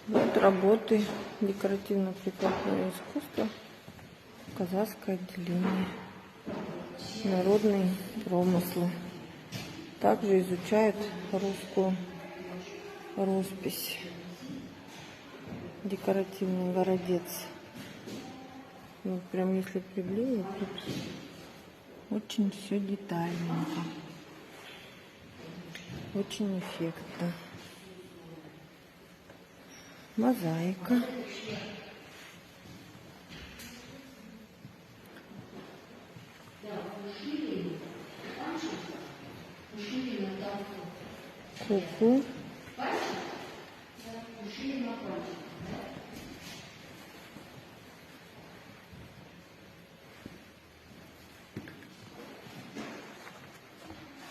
Вот работы декоративно-прикладного искусства, казахское отделение, народные промыслы. Также изучают русскую роспись. Декоративный городец. Вот прям если приблизить, тут очень все детальненько. Очень эффектно. Мозаика. Куклы.